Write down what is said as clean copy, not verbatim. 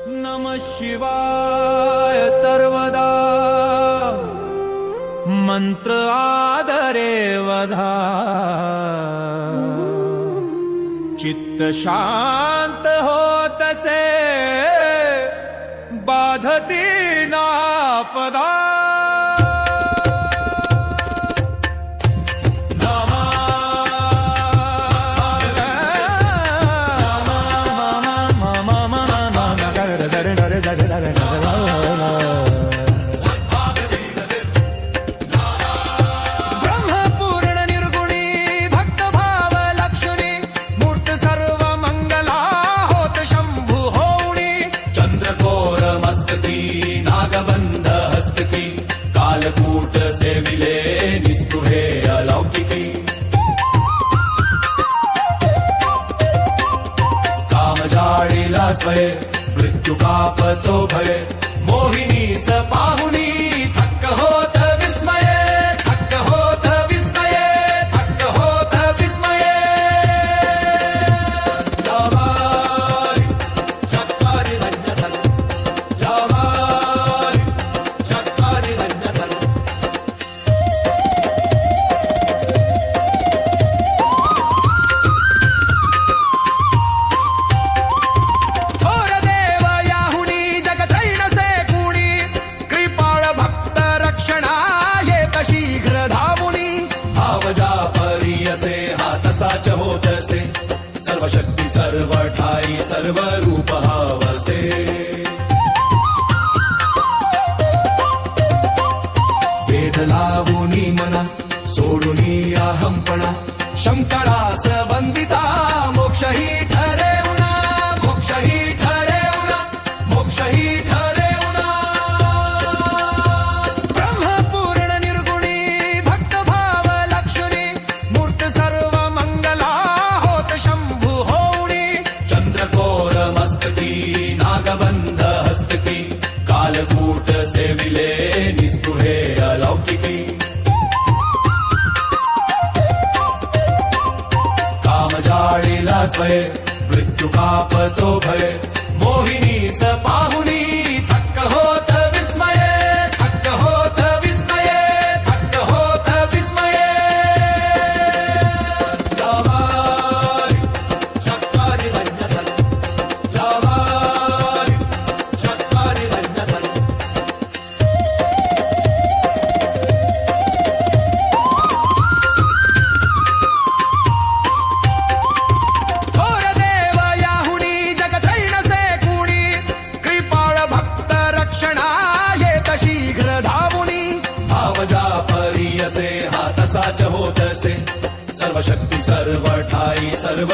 नमः शिवाय सर्वदा मंत्र आदरे वधा चित्त शांत होतसे बाधती नापदा ब्रह्मपूर्ण निर्गुणी भक्त भाव लक्ष्मी मूर्त सर्व मंगला होत शंभू होणी चंद्रकोर मस्तकी नागबंध हस्तकी कालकूट सेविले निस्पृहे अलौकिकी कामजाळीला स्वय मृत्यू कापतो भय मोहिनी स पाहुनी थक्क होत विस्मये थक्क होत विस्मये थक्क होत विस्मये यावारी चक्कारी रंजसन यावारी चक्कारी रंजसन थोर देव याहुनी जगत्रैण से कुणी कृपाळ भक्त रक्षणा येत शीघ्र धावुनी भावजा परियसे हात साच होतसे सर्व शक्ती सर्व ठाई सर्व रूप हावसे वेद लावुनी मना सोडुनी अहंपणा शंकरास वंदिता मोक्ष ही ठरेउना मोक्ष ही ठरेउना मोक्ष ही ठरेउना ब्रह्मपूर्ण निर्गुणी भक्त भाव लक्ष्मी मूर्त सर्व मंगला होत शंभू होणी चंद्रकोर मस्तकी नागबंध हस्तकी कालकूट सेविले निस्पृहे अलौकिकी कामजाळीला स्वय मृत्यू कापतो भय मोहिनी स पाहुनी थक्क होत विस्मये थक्क होत विस्मये थक्क होत विस्मये यावारी चक्कारी रंजसन यावारी चक्कारी रंजसन थोर देव याहुनी जगत्रैण से कुणी कृपाळ भक्त रक्षणा येत शीघ्र धावुनी भावजा परियसे हात साच होतसे सर्व शक्ती सर्व ठाई सर्व